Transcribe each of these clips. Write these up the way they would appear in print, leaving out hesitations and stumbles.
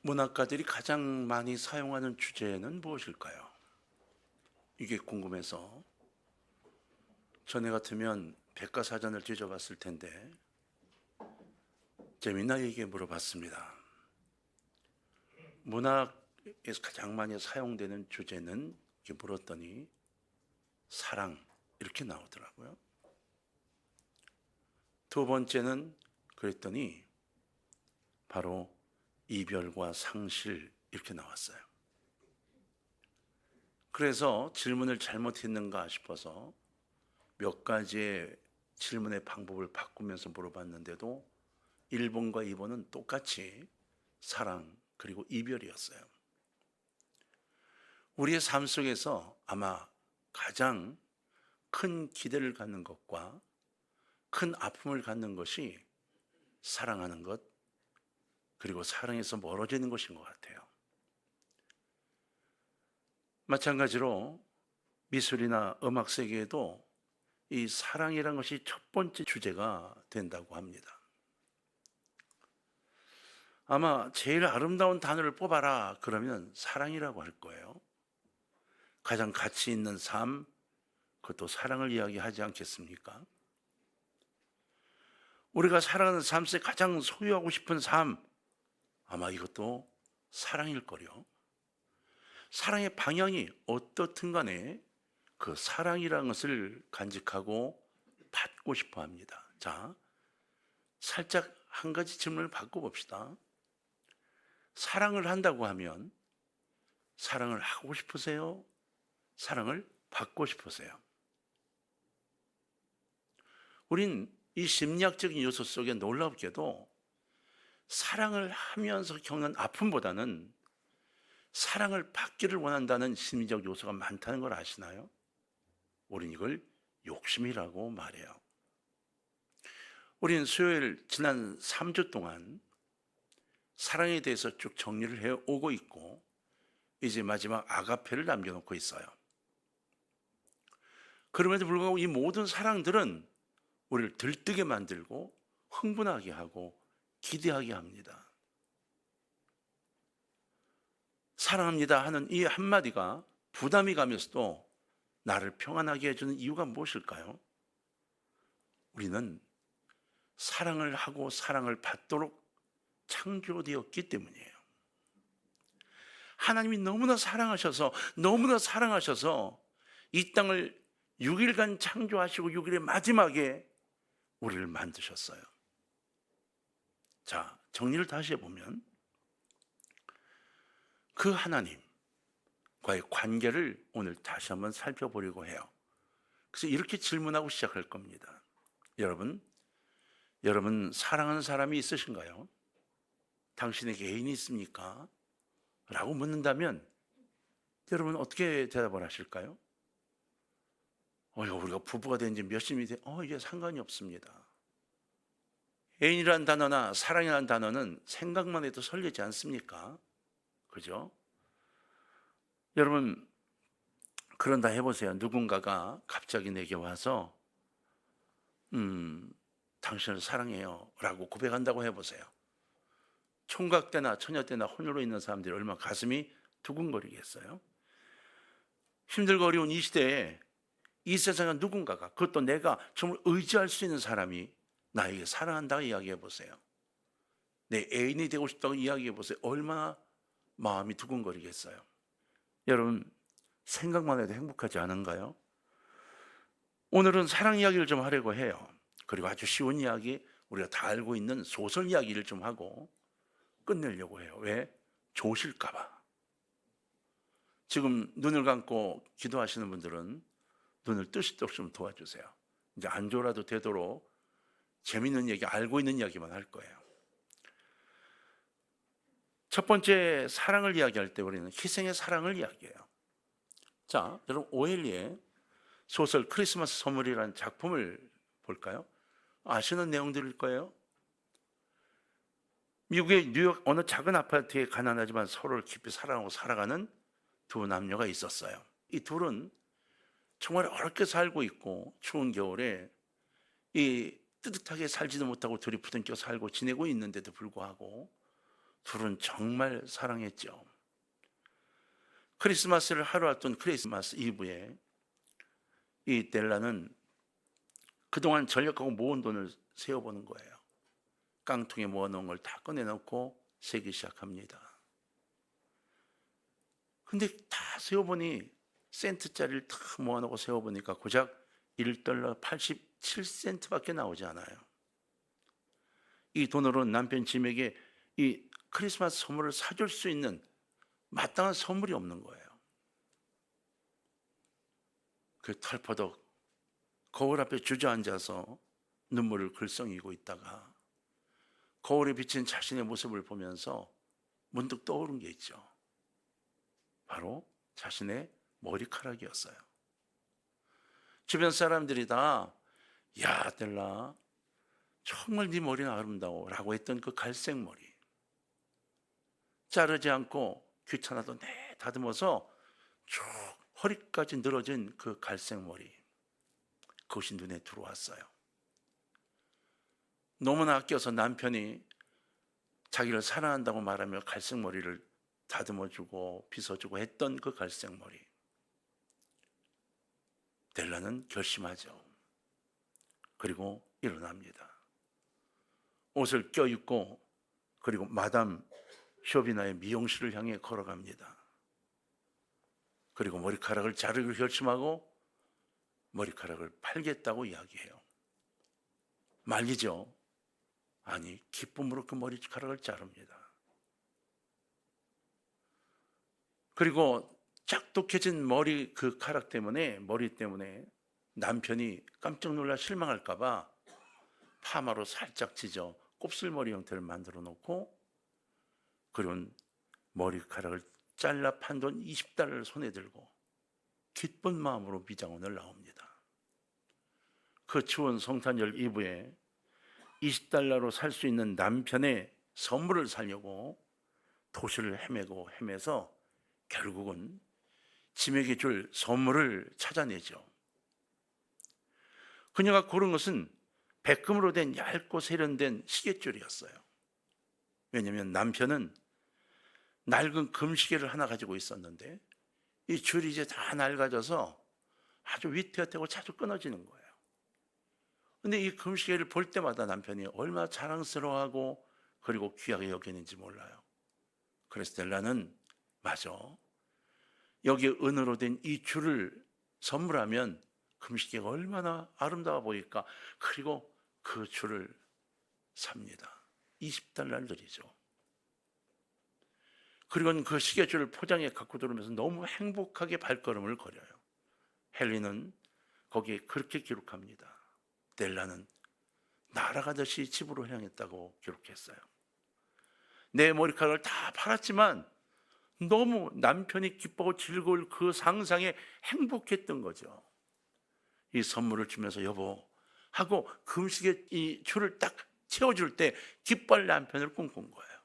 문학가들이 가장 많이 사용하는 주제는 무엇일까요? 이게 궁금해서 전에 같으면 백과사전을 뒤져봤을 텐데 재미나에게 물어봤습니다. 문학에서 가장 많이 사용되는 주제는 이렇게 물었더니 사랑 이렇게 나오더라고요. 두 번째는 그랬더니 바로 이별과 상실 이렇게 나왔어요. 그래서 질문을 잘못했는가 싶어서 몇 가지의 질문의 방법을 바꾸면서 물어봤는데도 1번과 2번은 똑같이 사랑 그리고 이별이었어요. 우리의 삶 속에서 아마 가장 큰 기대를 갖는 것과 큰 아픔을 갖는 것이 사랑하는 것 그리고 사랑에서 멀어지는 것인 것 같아요. 마찬가지로 미술이나 음악 세계에도 이 사랑이라는 것이 첫 번째 주제가 된다고 합니다. 아마 제일 아름다운 단어를 뽑아라 그러면 사랑이라고 할 거예요. 가장 가치 있는 삶, 그것도 사랑을 이야기하지 않겠습니까? 우리가 살아가는 삶 속에 가장 소유하고 싶은 삶, 아마 이것도 사랑일 거요. 사랑의 방향이 어떻든 간에 그 사랑이라는 것을 간직하고 받고 싶어 합니다. 자, 살짝 한 가지 질문을 바꿔봅시다. 사랑을 한다고 하면 사랑을 하고 싶으세요? 사랑을 받고 싶으세요? 우린 이 심리학적인 요소 속에 놀랍게도 사랑을 하면서 겪는 아픔보다는 사랑을 받기를 원한다는 심리적 요소가 많다는 걸 아시나요? 우린 이걸 욕심이라고 말해요. 우린 수요일 지난 3주 동안 사랑에 대해서 쭉 정리를 해오고 있고 이제 마지막 아가페를 남겨놓고 있어요. 그럼에도 불구하고 이 모든 사랑들은 우리를 들뜨게 만들고 흥분하게 하고 기대하게 합니다. 사랑합니다 하는 이 한마디가 부담이 가면서도 나를 평안하게 해주는 이유가 무엇일까요? 우리는 사랑을 하고 사랑을 받도록 창조되었기 때문이에요. 하나님이 너무나 사랑하셔서 이 땅을 6일간 창조하시고 6일의 마지막에 우리를 만드셨어요. 자, 정리를 다시 해보면 그 하나님과의 관계를 오늘 다시 한번 살펴보려고 해요. 그래서 이렇게 질문하고 시작할 겁니다. 여러분 사랑하는 사람이 있으신가요? 당신에게 애인이 있습니까? 라고 묻는다면 여러분 어떻게 대답을 하실까요? 우리가 부부가 된 지 몇십이 돼. 이게 상관이 없습니다. 애인이라는 단어나 사랑이라는 단어는 생각만 해도 설레지 않습니까? 그죠? 여러분 그런다 해보세요. 누군가가 갑자기 내게 와서 당신을 사랑해요 라고 고백한다고 해보세요. 총각 때나 처녀 때나 혼혈로 있는 사람들이 얼마나 가슴이 두근거리겠어요? 힘들고 어려운 이 시대에 이 세상에 누군가가, 그것도 내가 정말 의지할 수 있는 사람이 나에게 사랑한다고 이야기해 보세요. 내 애인이 되고 싶다고 이야기해 보세요. 얼마나 마음이 두근거리겠어요? 여러분 생각만 해도 행복하지 않은가요? 오늘은 사랑 이야기를 좀 하려고 해요. 그리고 아주 쉬운 이야기, 우리가 다 알고 있는 소설 이야기를 좀 하고 끝내려고 해요. 왜? 좋으실까 봐. 지금 눈을 감고 기도하시는 분들은 눈을 뜨시도록 좀 도와주세요. 이제 안 좋아도 되도록 재밌는 얘기, 알고 있는 이야기만 할 거예요. 첫 번째 사랑을 이야기할 때 우리는 희생의 사랑을 이야기해요. 자, 여러분 오엘리의 소설 크리스마스 선물이라는 작품을 볼까요? 아시는 내용들일 거예요. 미국의 뉴욕 어느 작은 아파트에 가난하지만 서로를 깊이 사랑하고 살아가는 두 남녀가 있었어요. 이 둘은 정말 어렵게 살고 있고 추운 겨울에 이 뜨뜻하게 살지도 못하고 둘이 부둥켜 살고 지내고 있는데도 불구하고 둘은 정말 사랑했죠. 크리스마스를 하루 앞둔 크리스마스 이브에 이 델라는 그동안 전력하고 모은 돈을 세어보는 거예요. 깡통에 모아놓은 걸 다 꺼내놓고 세기 시작합니다. 근데 다 세어보니 센트짜리를 다 모아놓고 세어보니까 고작 $1 87센트밖에 나오지 않아요. 이 돈으로 남편 짐에게 이 크리스마스 선물을 사줄 수 있는 마땅한 선물이 없는 거예요. 그 털퍼덕 거울 앞에 주저앉아서 눈물을 글썽이고 있다가 거울에 비친 자신의 모습을 보면서 문득 떠오른 게 있죠. 바로 자신의 머리카락이었어요. 주변 사람들이 다 야 델라 정말 네 머리는 아름다워 라고 했던 그 갈색 머리, 자르지 않고 귀찮아도 다듬어서 쭉 허리까지 늘어진 그 갈색 머리, 그것이 눈에 들어왔어요. 너무나 아껴서 남편이 자기를 사랑한다고 말하며 갈색 머리를 다듬어주고 빗어주고 했던 그 갈색 머리. 델라는 결심하죠. 그리고 일어납니다. 옷을 껴입고 그리고 마담 쇼비나의 미용실을 향해 걸어갑니다. 그리고 머리카락을 자르기로 결심하고 머리카락을 팔겠다고 이야기해요. 말리죠. 아니, 기쁨으로 그 머리카락을 자릅니다. 그리고 짝독해진 머리 그 카락 때문에, 머리 때문에 남편이 깜짝 놀라 실망할까 봐 파마로 살짝 찢어 곱슬머리 형태를 만들어 놓고 그리고 머리카락을 잘라 판 돈 $20를 손에 들고 기쁜 마음으로 미장원을 나옵니다. 그 추운 성탄절 이브에 $20로 살 수 있는 남편의 선물을 사려고 도시를 헤매고 헤매서 결국은 짐에게 줄 선물을 찾아내죠. 그녀가 고른 것은 백금으로 된 얇고 세련된 시계줄이었어요. 왜냐하면 남편은 낡은 금시계를 하나 가지고 있었는데 이 줄이 이제 다 낡아져서 아주 위태하고 자주 끊어지는 거예요. 근데 이 금시계를 볼 때마다 남편이 얼마나 자랑스러워하고 그리고 귀하게 여기는지 몰라요. 그래서 델라는 맞아, 여기에 은으로 된 이 줄을 선물하면 금시계가 얼마나 아름다워 보일까. 그리고 그 줄을 삽니다. $20를 드리죠. 그리고는 그 시계줄을 포장해 갖고 들어오면서 너무 행복하게 발걸음을 걸어요. 헨리는 거기에 그렇게 기록합니다. 델라는 날아가듯이 집으로 향했다고 기록했어요. 내 머리카락을 다 팔았지만 너무 남편이 기뻐하고 즐거울 그 상상에 행복했던 거죠. 이 선물을 주면서 여보 하고 금식의 이 줄을 딱 채워줄 때 기뻐할 남편을 꿈꾼 거예요.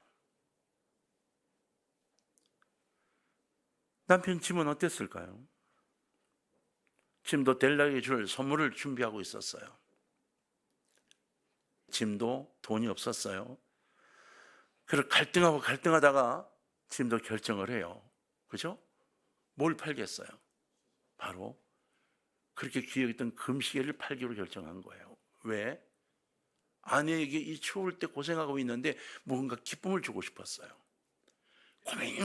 남편 짐은 어땠을까요? 짐도 델라에게 줄 선물을 준비하고 있었어요. 짐도 돈이 없었어요. 그래서 갈등하다가 짐도 결정을 해요. 그죠? 뭘 팔겠어요? 바로 그렇게 귀여웠던 금시계를 팔기로 결정한 거예요. 왜? 아내에게 이 추울 때 고생하고 있는데 뭔가 기쁨을 주고 싶었어요.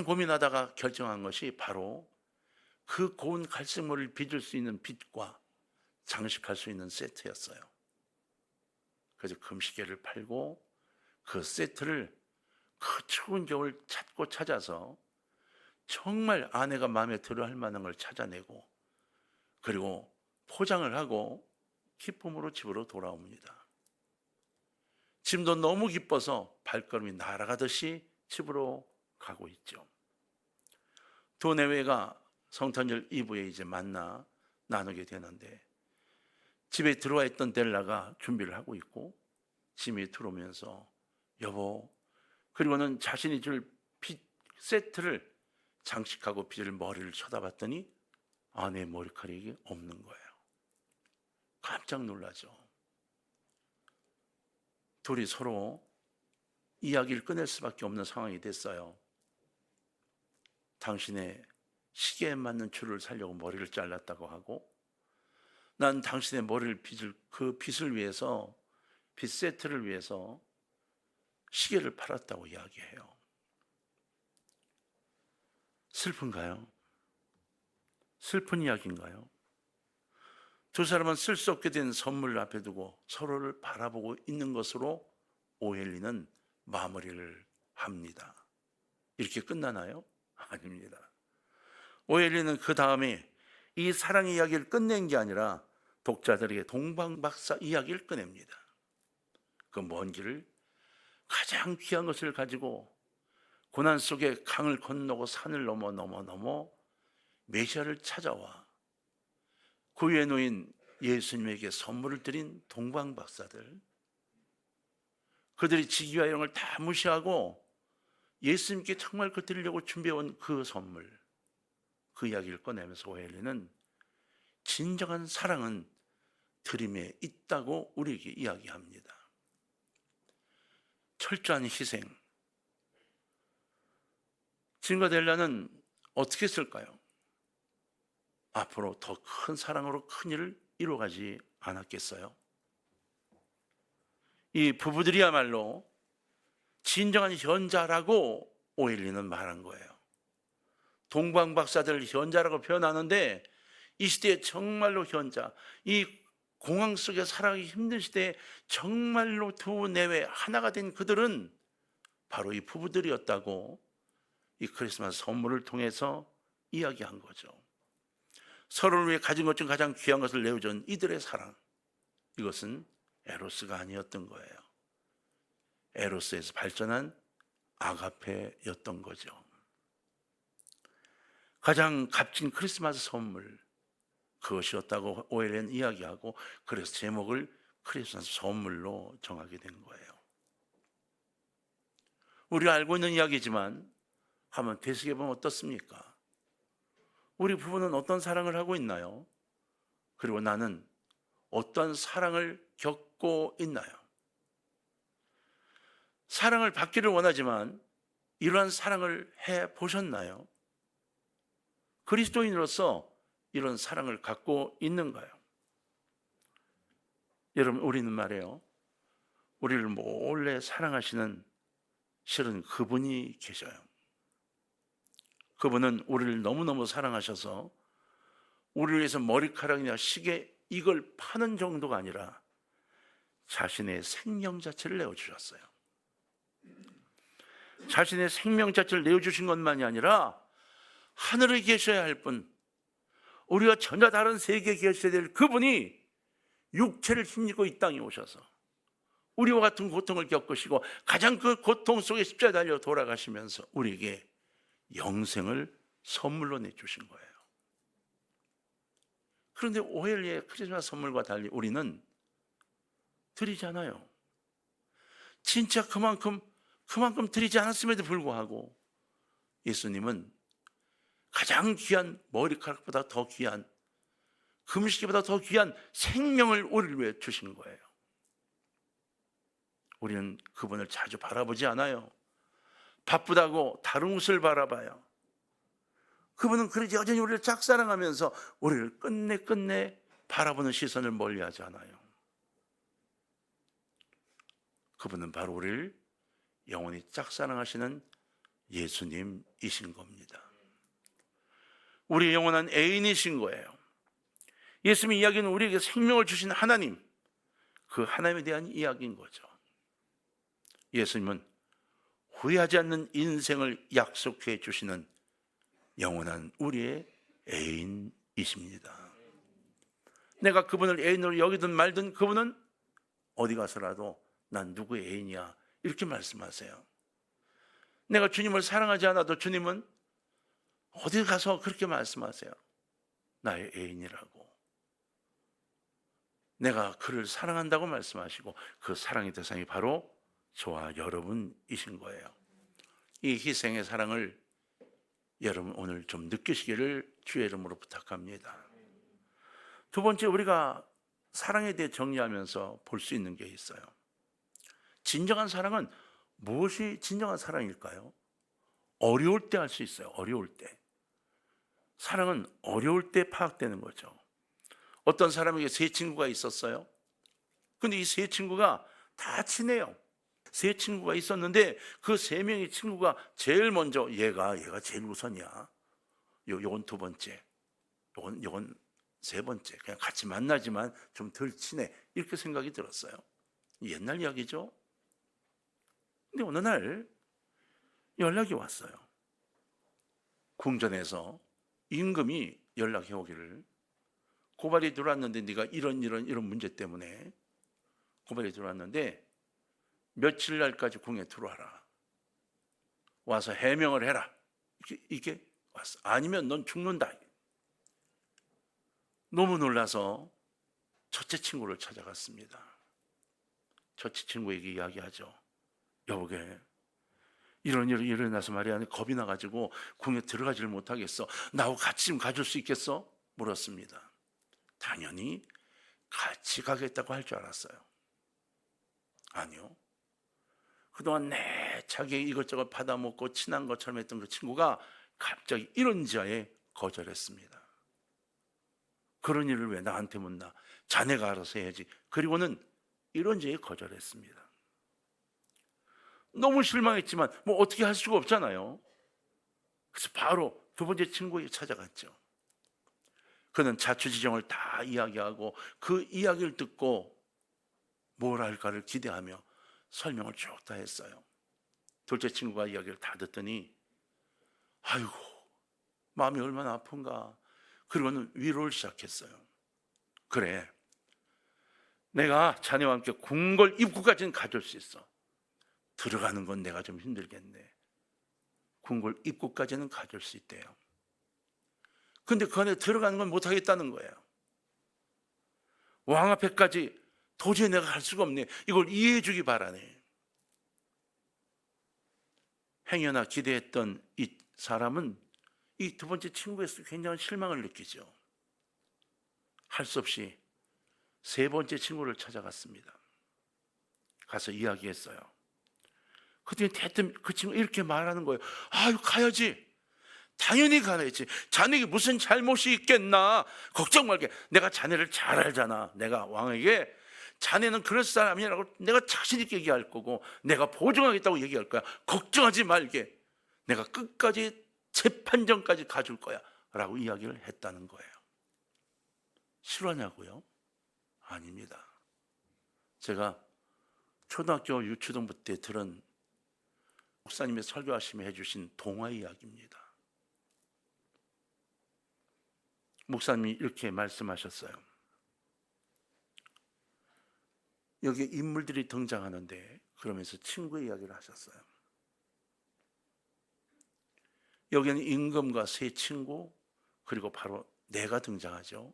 고민하다가 결정한 것이 바로 그 고운 갈색머리를 빚을 수 있는 빚과 장식할 수 있는 세트였어요. 그래서 금시계를 팔고 그 세트를 그 추운 겨울 찾아서 정말 아내가 마음에 들어 할 만한 걸 찾아내고 그리고 포장을 하고 기쁨으로 집으로 돌아옵니다. 짐도 너무 기뻐서 발걸음이 날아가듯이 집으로 가고 있죠. 두 내외가 성탄절 이브에 이제 만나 나누게 되는데 집에 들어와 있던 델라가 준비를 하고 있고 짐이 들어오면서 여보, 그리고는 자신이 줄 빚 세트를 장식하고 빚을 머리를 쳐다봤더니 아내의 머리카락이 없는 거예요. 깜짝 놀라죠. 둘이 서로 이야기를 꺼낼 수밖에 없는 상황이 됐어요. 당신의 시계에 맞는 줄을 살려고 머리를 잘랐다고 하고, 난 당신의 머리를 빚을 그 빚을 위해서, 빚 세트를 위해서 시계를 팔았다고 이야기해요. 슬픈가요? 슬픈 이야기인가요? 두 사람은 쓸 수 없게 된 선물을 앞에 두고 서로를 바라보고 있는 것으로 오엘리는 마무리를 합니다. 이렇게 끝나나요? 아닙니다. 오엘리는 그 다음에 이 사랑 이야기를 끝낸 게 아니라 독자들에게 동방박사 이야기를 꺼냅니다. 그 먼 길을 가장 귀한 것을 가지고 고난 속에 강을 건너고 산을 넘어 메시아를 찾아와 그 위에 놓인 예수님에게 선물을 드린 동방박사들, 그들이 직위와 영을 다 무시하고 예수님께 정말 그 드리려고 준비해온 그 선물, 그 이야기를 꺼내면서 오엘리는 진정한 사랑은 드림에 있다고 우리에게 이야기합니다. 철저한 희생. 증거델라는 어떻게 했을까요? 앞으로 더 큰 사랑으로 큰 일을 이루어가지 않았겠어요? 이 부부들이야말로 진정한 현자라고 오엘리는 말한 거예요. 동방박사들 현자라고 표현하는데 이 시대에 정말로 현자, 이 공황 속에 살아가기 힘든 시대에 정말로 두 내외 하나가 된 그들은 바로 이 부부들이었다고 이 크리스마스 선물을 통해서 이야기한 거죠. 서로를 위해 가진 것 중 가장 귀한 것을 내어준 이들의 사랑, 이것은 에로스가 아니었던 거예요. 에로스에서 발전한 아가페였던 거죠. 가장 값진 크리스마스 선물, 그것이었다고 오엘리는 이야기하고, 그래서 제목을 크리스마스 선물로 정하게 된 거예요. 우리가 알고 있는 이야기지만 한번 되새겨보면 어떻습니까? 우리 부부는 어떤 사랑을 하고 있나요? 그리고 나는 어떤 사랑을 겪고 있나요? 사랑을 받기를 원하지만 이러한 사랑을 해보셨나요? 그리스도인으로서 이런 사랑을 갖고 있는가요? 여러분, 우리는 말이에요, 우리를 몰래 사랑하시는 실은 그분이 계셔요. 그분은 우리를 너무너무 사랑하셔서 우리를 위해서 머리카락이나 시계 이걸 파는 정도가 아니라 자신의 생명 자체를 내어주셨어요. 자신의 생명 자체를 내어주신 것만이 아니라 하늘에 계셔야 할 분, 우리가 전혀 다른 세계에 계셔야 될 그분이 육체를 힘입고 이 땅에 오셔서 우리와 같은 고통을 겪으시고 가장 그 고통 속에 십자가에 달려 돌아가시면서 우리에게 영생을 선물로 내주신 거예요. 그런데 오엘리의 크리스마스 선물과 달리 우리는 드리잖아요. 진짜 그만큼 드리지 않았음에도 불구하고 예수님은 가장 귀한 머리카락보다 더 귀한, 금시계보다 더 귀한 생명을 우리를 위해 주신 거예요. 우리는 그분을 자주 바라보지 않아요. 바쁘다고 다른 곳을 바라봐요. 그분은 그러지 여전히 우리를 짝사랑하면서 우리를 끝내 바라보는 시선을 멀리하지 않아요. 그분은 바로 우리를 영원히 짝사랑하시는 예수님이신 겁니다. 우리의 영원한 애인이신 거예요. 예수님의 이야기는 우리에게 생명을 주신 하나님, 그 하나님에 대한 이야기인 거죠. 예수님은 후회하지 않는 인생을 약속해 주시는 영원한 우리의 애인이십니다. 내가 그분을 애인으로 여기든 말든 그분은 어디 가서라도 난 누구의 애인이야 이렇게 말씀하세요. 내가 주님을 사랑하지 않아도 주님은 어디 가서 그렇게 말씀하세요. 나의 애인이라고. 내가 그를 사랑한다고 말씀하시고 그 사랑의 대상이 바로 저와 여러분이신 거예요. 이 희생의 사랑을 여러분 오늘 좀 느끼시기를 주의 이름으로 부탁합니다. 두 번째, 우리가 사랑에 대해 정리하면서 볼 수 있는 게 있어요. 진정한 사랑은 무엇이 진정한 사랑일까요? 어려울 때 할 수 있어요. 어려울 때. 사랑은 어려울 때 파악되는 거죠. 어떤 사람에게 세 친구가 있었어요. 근데 이 세 친구가 다 친해요. 세 친구가 있었는데 그 세 명의 친구가 제일 먼저 얘가 제일 우선이야. 요건 두 번째. 요건 세 번째. 그냥 같이 만나지만 좀 덜 친해. 이렇게 생각이 들었어요. 옛날 이야기죠. 근데 어느 날 연락이 왔어요. 궁전에서 임금이 연락해 오기를, 고발이 들어왔는데 네가 이런 문제 때문에 고발이 들어왔는데 며칠 날까지 궁에 들어와라. 와서 해명을 해라. 이게 왔어. 아니면 넌 죽는다. 너무 놀라서 첫째 친구를 찾아갔습니다. 첫째 친구에게 이야기하죠. 여보게, 이런 일이 일어나서 말이야, 겁이 나가지고 궁에 들어가지를 못하겠어. 나하고 같이 좀 가줄 수 있겠어? 물었습니다. 당연히 같이 가겠다고 할 줄 알았어요. 아니요. 그동안 내차게 이것저것 받아먹고 친한 것처럼 했던 그 친구가 갑자기 이런 자에 거절했습니다. 그런 일을 왜 나한테 묻나? 자네가 알아서 해야지. 그리고는 이런 자에 거절했습니다. 너무 실망했지만 뭐 어떻게 할 수가 없잖아요. 그래서 바로 두 번째 친구에게 찾아갔죠. 그는 자초지종을 다 이야기하고 그 이야기를 듣고 뭘 할까를 기대하며 설명을 쭉 다 했어요. 둘째 친구가 이야기를 다 듣더니 아이고, 마음이 얼마나 아픈가. 그리고는 위로를 시작했어요. 그래, 내가 자네와 함께 궁궐 입구까지는 가줄 수 있어. 들어가는 건 내가 좀 힘들겠네. 궁궐 입구까지는 가줄 수 있대요. 근데 그 안에 들어가는 건 못하겠다는 거예요. 왕 앞에까지 도저히 내가 갈 수가 없네. 이걸 이해해 주기 바라네. 행여나 기대했던 이 사람은 이 두 번째 친구에서 굉장한 실망을 느끼죠. 할 수 없이 세 번째 친구를 찾아갔습니다. 가서 이야기했어요. 그랬더니 대뜸 그 친구가 이렇게 말하는 거예요. 아유, 가야지. 당연히 가야지. 자네에게 무슨 잘못이 있겠나. 걱정 말게. 내가 자네를 잘 알잖아. 내가 왕에게 자네는 그럴 사람이라고 내가 자신 있게 얘기할 거고 내가 보증하겠다고 얘기할 거야. 걱정하지 말게. 내가 끝까지 재판정까지 가줄 거야 라고 이야기를 했다는 거예요. 실화냐고요? 아닙니다. 제가 초등학교 유초등부 때 들은 목사님의 설교하시며 해주신 동화 이야기입니다. 목사님이 이렇게 말씀하셨어요. 여기에 인물들이 등장하는데 그러면서 친구의 이야기를 하셨어요. 여기에는 임금과 세 친구, 그리고 바로 내가 등장하죠.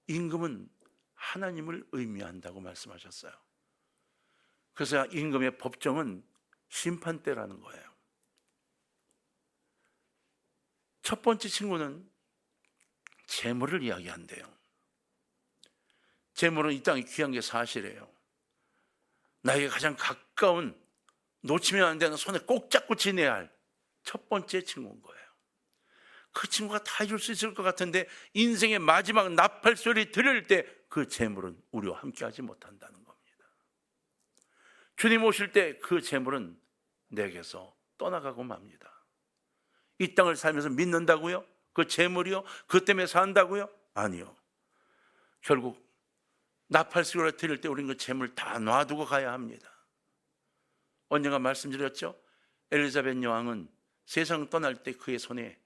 임금은 하나님을 의미한다고 말씀하셨어요. 그래서 임금의 법정은 심판대라는 거예요. 첫 번째 친구는 재물을 이야기한대요. 재물은 이 땅에 귀한 게 사실이에요. 나에게 가장 가까운, 놓치면 안 되는, 손에 꼭 잡고 지내야 할 첫 번째 친구인 거예요. 그 친구가 다 해줄 수 있을 것 같은데 인생의 마지막 나팔 소리 들을 때 그 재물은 우리와 함께하지 못한다는 겁니다. 주님 오실 때 그 재물은 내게서 떠나가고 맙니다. 이 땅을 살면서 믿는다고요? 그 재물이요? 그 때문에 산다고요? 아니요. 결국 나팔 소리를 들을 때 우리는 그 재물 다 놔두고 가야 합니다. 언젠가 말씀드렸죠? 엘리자벳 여왕은 세상 떠날 때 그의 손에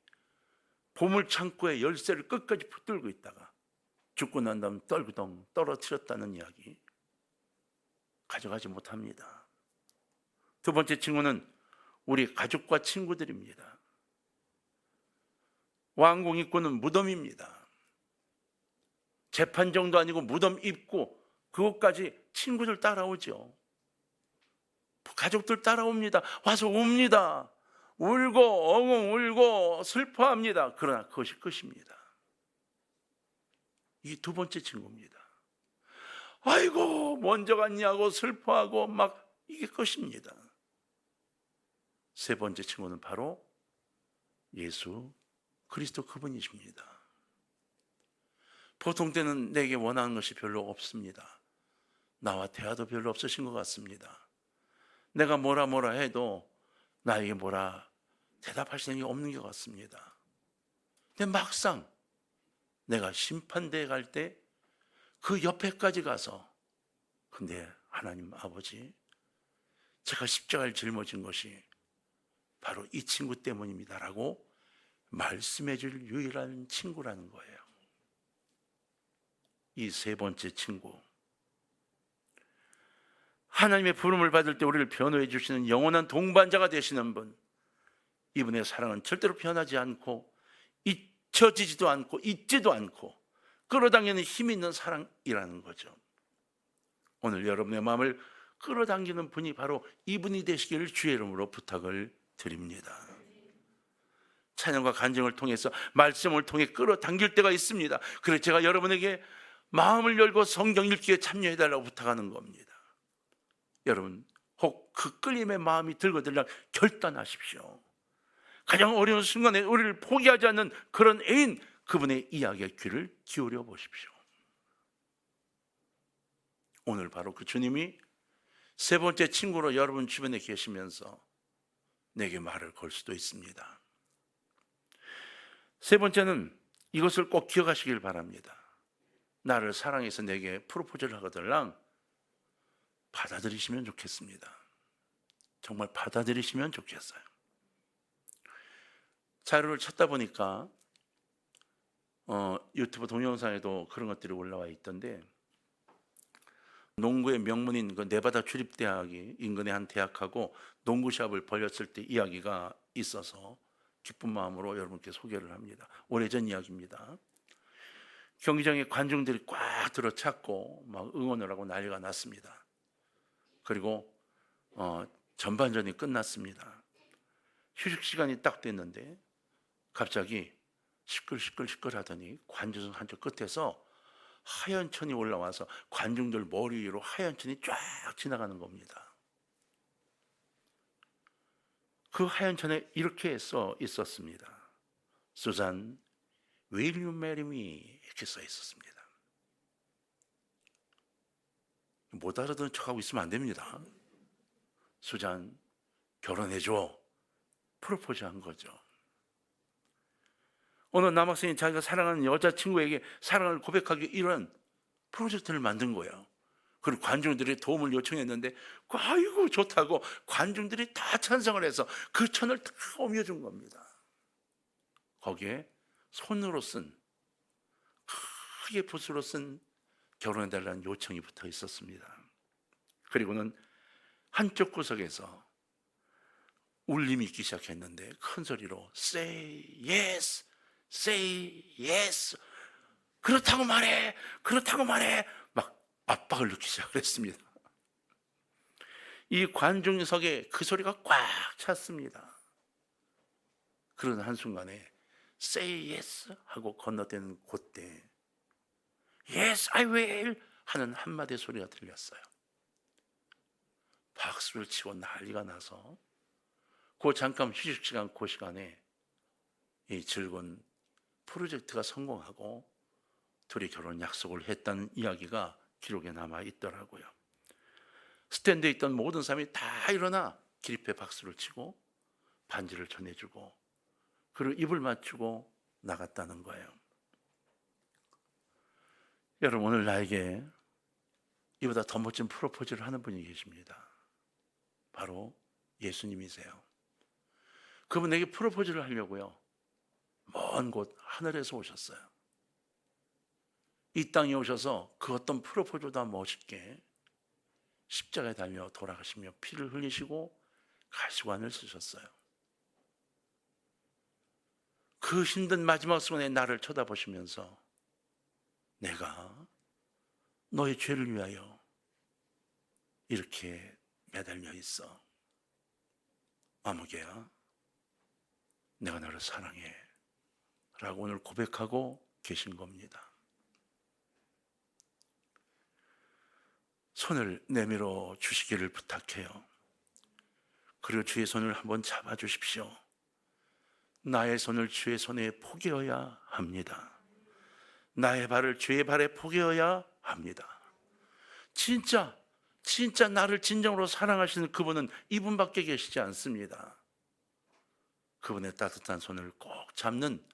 보물창고의 열쇠를 끝까지 붙들고 있다가 죽고 난 다음 떨구덩 떨어뜨렸다는 이야기, 가져가지 못합니다. 두 번째 친구는 우리 가족과 친구들입니다. 왕궁 입구는 무덤입니다. 재판정도 아니고 무덤 입구, 그것까지 친구들 따라오죠. 가족들 따라옵니다. 와서 웁니다. 울고 엉엉 울고 슬퍼합니다. 그러나 그것이 끝입니다. 이 두 번째 친구입니다. 아이고 먼저 갔냐고 슬퍼하고 막, 이게 끝입니다. 세 번째 친구는 바로 예수 그리스도 그분이십니다. 보통 때는 내게 원하는 것이 별로 없습니다. 나와 대화도 별로 없으신 것 같습니다. 내가 뭐라 해도 나에게 뭐라 대답하시는 게 없는 것 같습니다. 근데 막상 내가 심판대에 갈 때 그 옆에까지 가서, 근데 하나님 아버지, 제가 십자가를 짊어진 것이 바로 이 친구 때문입니다라고 말씀해 줄 유일한 친구라는 거예요. 이 세 번째 친구, 하나님의 부름을 받을 때 우리를 변호해 주시는 영원한 동반자가 되시는 분, 이분의 사랑은 절대로 변하지 않고 잊혀지지도 않고 잊지도 않고 끌어당기는 힘이 있는 사랑이라는 거죠. 오늘 여러분의 마음을 끌어당기는 분이 바로 이분이 되시기를 주의 이름으로 부탁을 드립니다. 찬양과 간증을 통해서, 말씀을 통해 끌어당길 때가 있습니다. 그래서 제가 여러분에게 마음을 열고 성경 읽기에 참여해달라고 부탁하는 겁니다. 여러분, 혹 그 끌림의 마음이 들거들랑 결단하십시오. 가장 어려운 순간에 우리를 포기하지 않는 그런 애인, 그분의 이야기에 귀를 기울여 보십시오. 오늘 바로 그 주님이 세 번째 친구로 여러분 주변에 계시면서 내게 말을 걸 수도 있습니다. 세 번째는 이것을 꼭 기억하시길 바랍니다. 나를 사랑해서 내게 프로포즈를 하거들랑 받아들이시면 좋겠습니다. 정말 받아들이시면 좋겠어요. 자료를 찾다 보니까 유튜브 동영상에도 그런 것들이 올라와 있던데, 농구의 명문인 그 네바다 주립대학이 인근의 한 대학하고 농구시합을 벌였을 때 이야기가 있어서 기쁜 마음으로 여러분께 소개를 합니다. 오래전 이야기입니다. 경기장에 관중들이 꽉 들어찼고 막 응원을 하고 난리가 났습니다. 그리고 전반전이 끝났습니다. 휴식 시간이 딱 됐는데 갑자기 시끌 하더니 관중 한쪽 끝에서 하얀 천이 올라와서 관중들 머리 위로 하얀 천이 쫙 지나가는 겁니다. 그 하얀 천에 이렇게 써 있었습니다. 수잔, will you marry me? 이렇게 써 있었습니다. 못 알아듣는 척하고 있으면 안 됩니다. 수잔, 결혼해줘. 프로포즈한 거죠. 어느 남학생이 자기가 사랑하는 여자친구에게 사랑을 고백하기 이런 프로젝트를 만든 거예요. 그리고 관중들이 도움을 요청했는데 아이고 좋다고 관중들이 다 찬성을 해서 그 천을 다 옮겨준 겁니다. 거기에 손으로 쓴, 크게 붓으로 쓴 결혼해달라는 요청이 붙어 있었습니다. 그리고는 한쪽 구석에서 울림이 있기 시작했는데 큰 소리로 Say yes, say yes, 그렇다고 말해, 그렇다고 말해, 막 압박을 넣기 시작했습니다. 이 관중석에 그 소리가 꽉 찼습니다. 그런 한순간에 Say yes 하고 건너뛰는 그때 Yes, I will 하는 한마디 소리가 들렸어요. 박수를 치고 난리가 나서 그 잠깐 휴식 시간, 그 시간에 이 즐거운 프로젝트가 성공하고 둘이 결혼 약속을 했다는 이야기가 기록에 남아 있더라고요. 스탠드에 있던 모든 사람이 다 일어나 기립에 박수를 치고 반지를 전해주고 그리고 입을 맞추고 나갔다는 거예요. 여러분, 오늘 나에게 이보다 더 멋진 프로포즈를 하는 분이 계십니다. 바로 예수님이세요. 그분 에게 프로포즈를 하려고요, 먼 곳 하늘에서 오셨어요. 이 땅에 오셔서 그 어떤 프로포즈보다 멋있게 십자가에 달려 돌아가시며 피를 흘리시고 가시관을 쓰셨어요. 그 힘든 마지막 순간에 나를 쳐다보시면서 내가 너의 죄를 위하여 이렇게 매달려 있어. 아무개야, 내가 너를 사랑해 라고 오늘 고백하고 계신 겁니다. 손을 내밀어 주시기를 부탁해요. 그리고 주의 손을 한번 잡아주십시오. 나의 손을 주의 손에 포개어야 합니다. 나의 발을 주의 발에 포개어야 합니다. 진짜 나를 진정으로 사랑하시는 그분은 이분밖에 계시지 않습니다. 그분의 따뜻한 손을 꼭 잡는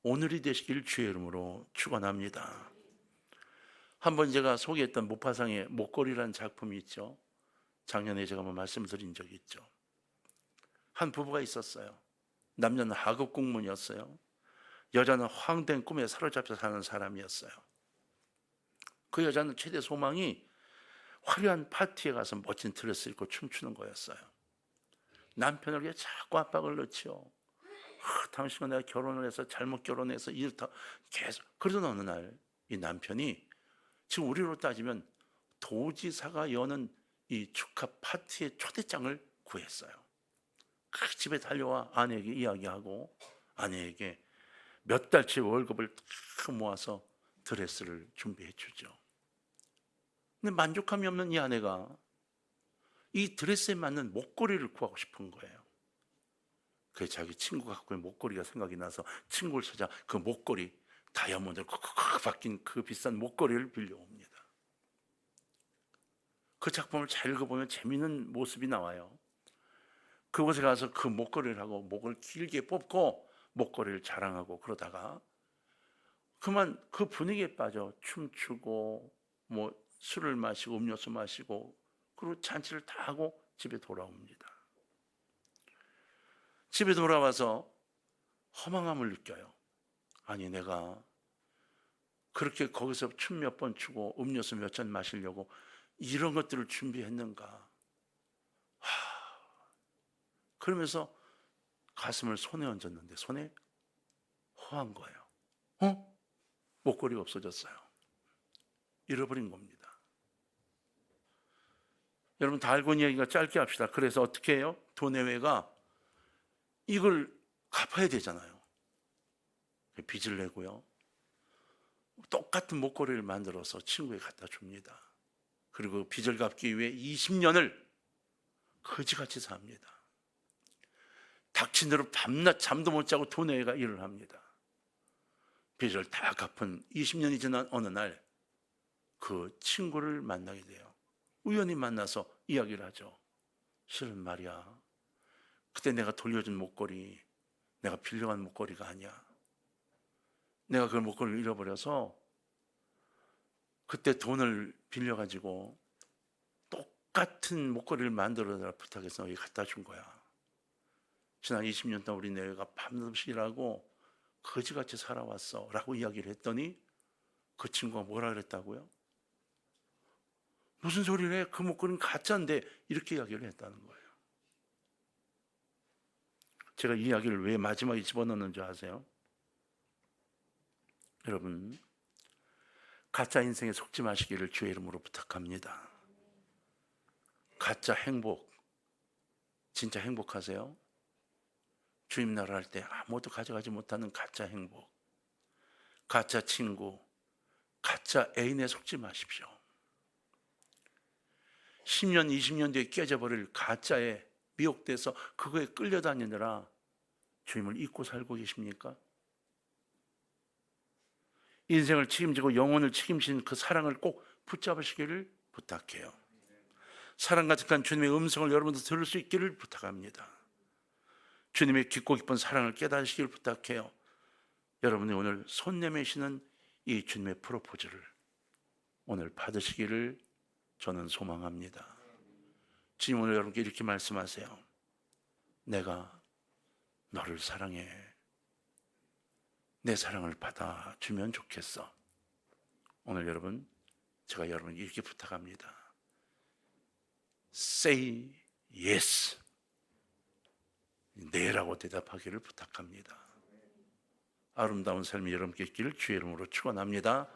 오늘이 되시길 주의 이름으로 축원합니다. 한번 제가 소개했던 모파상의 목걸이라는 작품이 있죠. 작년에 제가 한번 말씀드린 적이 있죠. 한 부부가 있었어요. 남자는 하급 공무원이었어요. 여자는 허황된 꿈에 사로잡혀 사는 사람이었어요. 그 여자는 최대 소망이 화려한 파티에 가서 멋진 드레스 입고 춤추는 거였어요. 남편에게 자꾸 압박을 넣지요. 당신과 내가 결혼을 해서 잘못 결혼해서 이렇다 계속. 그러던 어느 날 이 남편이 지금 우리로 따지면 도지사가 여는 이 축하 파티의 초대장을 구했어요. 그 집에 달려와 아내에게 이야기하고 아내에게 몇 달치 월급을 다 모아서 드레스를 준비해 주죠. 근데 만족함이 없는 이 아내가 이 드레스에 맞는 목걸이를 구하고 싶은 거예요. 그래서 자기 친구가 갖고 있는 목걸이가 생각이 나서 친구를 찾아 그 목걸이 다이아몬드로 콱콱 박힌 그 비싼 목걸이를 빌려옵니다. 그 작품을 잘 읽어보면 재미있는 모습이 나와요. 그곳에 가서 그 목걸이를 하고 목을 길게 뽑고 목걸이를 자랑하고 그러다가 그만 그 분위기에 빠져 춤추고 뭐 술을 마시고 음료수 마시고 그리고 잔치를 다 하고 집에 돌아옵니다. 집에 돌아와서 허망함을 느껴요. 아니 내가 그렇게 거기서 춤 몇 번 추고 음료수 몇 잔 마시려고 이런 것들을 준비했는가. 그러면서 가슴을 손에 얹었는데 손에 허한 거예요. 목걸이가 없어졌어요. 잃어버린 겁니다. 여러분 다 알고 있는 얘기가 짧게 합시다. 그래서 어떻게 해요? 도내외가 이걸 갚아야 되잖아요. 빚을 내고요. 똑같은 목걸이를 만들어서 친구에게 갖다 줍니다. 그리고 빚을 갚기 위해 20년을 거지같이 삽니다. 닥친 대로 밤낮 잠도 못 자고 도내외가 일을 합니다. 빚을 다 갚은 20년이 지난 어느 날 그 친구를 만나게 돼요. 우연히 만나서 이야기를 하죠. 실은 말이야, 그때 내가 돌려준 목걸이 내가 빌려간 목걸이가 아니야. 내가 그 목걸이를 잃어버려서 그때 돈을 빌려가지고 똑같은 목걸이를 만들어달라 부탁해서 여기 갖다 준 거야. 지난 20년 동안 우리 내외가 밤낮없이 일하고 거지같이 살아왔어 라고 이야기를 했더니 그 친구가 뭐라 그랬다고요? 무슨 소리를 해? 그 목걸이는 가짜인데 이렇게 이야기를 했다는 거예요. 제가 이 이야기를 왜 마지막에 집어넣는지 아세요? 여러분 가짜 인생에 속지 마시기를 주의 이름으로 부탁합니다. 가짜 행복 진짜 행복하세요? 주님 나라 할 때 아무것도 가져가지 못하는 가짜 행복, 가짜 친구, 가짜 애인에 속지 마십시오. 10년, 20년 뒤에 깨져버릴 가짜에 미혹돼서 그거에 끌려다니느라 주님을 잊고 살고 계십니까? 인생을 책임지고 영혼을 책임지는 그 사랑을 꼭 붙잡으시기를 부탁해요. 사랑 가득한 주님의 음성을 여러분도 들을 수 있기를 부탁합니다. 주님의 깊고 깊은 사랑을 깨닫으시기를 부탁해요. 여러분이 오늘 손 내미시는 이 주님의 프로포즈를 오늘 받으시기를 저는 소망합니다. 주님 오늘 여러분께 이렇게 말씀하세요. 내가 너를 사랑해. 내 사랑을 받아주면 좋겠어. 오늘 여러분 제가 여러분에게 이렇게 부탁합니다. Say yes. 네라고 대답하기를 부탁합니다. 아름다운 삶이 여러분께 있기를 주의 이름으로 축원합니다.